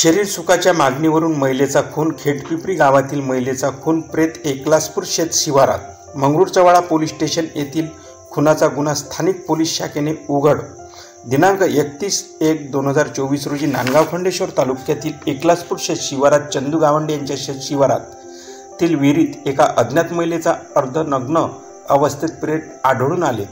शरीर सुखाच्या मागणीवरून महिलेचा खून, खेडपिंपरी गावातील महिलेचा खून, प्रेत एकलासपूर शेत शिवारात। मंगरुळचव्हाळा पोलीस स्टेशन येथील खुनाचा गुन्हा स्थानिक पोलीस शाखेने उघड। दिनांक 31/1/2024 रोजी नांदगाव खंडेश्वर तालुक्यातील एकलासपूर शेत शिवारात चंदू गावंडे यांच्या शेत शिवारातील विहिरीत एका अज्ञात महिलेचा अर्धनग्न अवस्थेत प्रेत आढळून आले।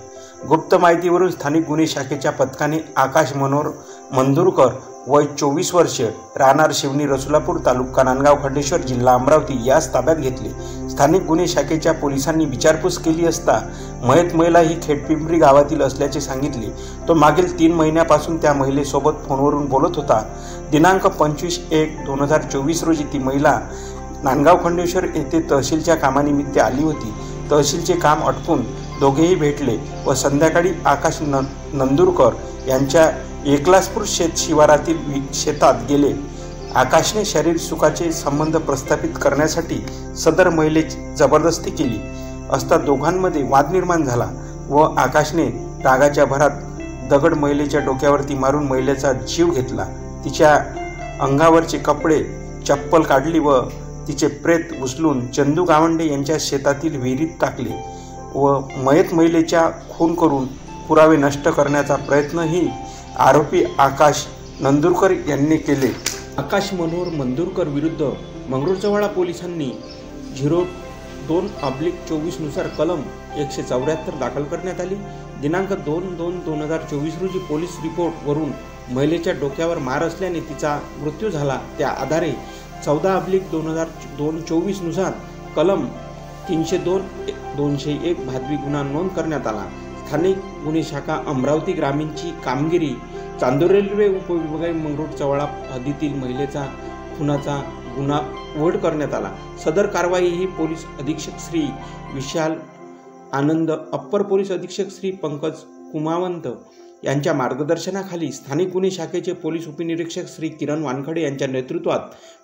गुप्त माहितीवरून स्थानिक गुन्हे शाखेच्या पथकाने आकाश मनोहर मंदुरकर वय 24 वर्षे, राहणार शिवनी, रसुलापूर, तालुका नांदगाव खंडेश्वर, जिल्हा अमरावती यास ताब्यात घेतले। स्थानिक गुन्हे शाखेच्या पोलिसांनी विचारपूस केली असता मयत महिला ही खेडपिंपरी गावातील असल्याचे सांगितले। तो मागील 3 महिन्यापासून त्या महिलेसोबत फोनवरून बोलत होता। दिनांक 25/1/2024 रोजी ती महिला नांदगाव खंडेश्वर येथे तहसीलच्या कामानिमित्त आली होती। तहसीलचे काम आटपून दोघेही भेटले व संध्याकाळी आकाश नंदुरकर यांच्या एकलासपूर शेत शिवारातील शेतात गेले। आकाशने शरीर सुखाचे संबंध प्रस्थापित करण्यासाठी सदर महिलेची जबरदस्ती केली असता दोघांमध्ये वाद निर्माण झाला व आकाशने रागाच्या भरात दगड महिलेच्या डोक्यावरती मारून महिलेचा जीव घेतला। तिच्या अंगावरचे कपडे, चप्पल काढली व तिचे प्रेत उचलून चंदू गावंडे यांच्या शेतातील विहिरीत टाकले व मयत महिलेचा खून करून पुरावे नष्ट करण्याचा प्रयत्नही आरोपी आकाश नंदुरकर यांनी केले। आकाश मनोहर मंदुरकर विरुद्ध मंगरुळचव्हाळा पोलिसांनी 02/24 नुसार कलम 174 दाखल करण्यात आली। दिनांक 2/2/2024 रोजी पोलीस रिपोर्टवरून महिलेच्या डोक्यावर मार असल्याने तिचा मृत्यू झाला। त्या आधारे 14/2/2024 नुसार कलम 302/201 भादवी गुन्हा नोंद करण्यात आला। स्थानिक गुन्हे शाखा अमरावती ग्रामीणची कामगिरी चांदूर रेल्वे उपविभाग मंगरुळचव्हाळा हद्दीतील महिलेचा खुनाचा गुन्हा उघड करण्यात आला। सदर कारवाई ही पोलीस अधीक्षक श्री विशाल आनंद, अप्पर पोलीस अधीक्षक श्री पंकज कुमावंत यांच्या मार्गदर्शनाखाली स्थानिक गुन्हे शाखेचे पोलीस उपनिरीक्षक श्री किरण वानखडे यांच्या नेतृत्वात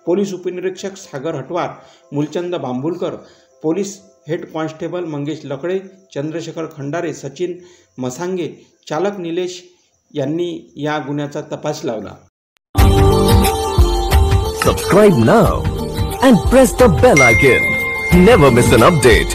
पोलीस उपनिरीक्षक Sagar Hatwar, Moolchand Bambulkar, police head constable Mangesh Lakde, Chandrashekhar Khandare, Sachin Masange, चालक निलेश यांनी या गुन्ह्याचा तपास लावला। Subscribe now and press the bell icon. Never miss an update.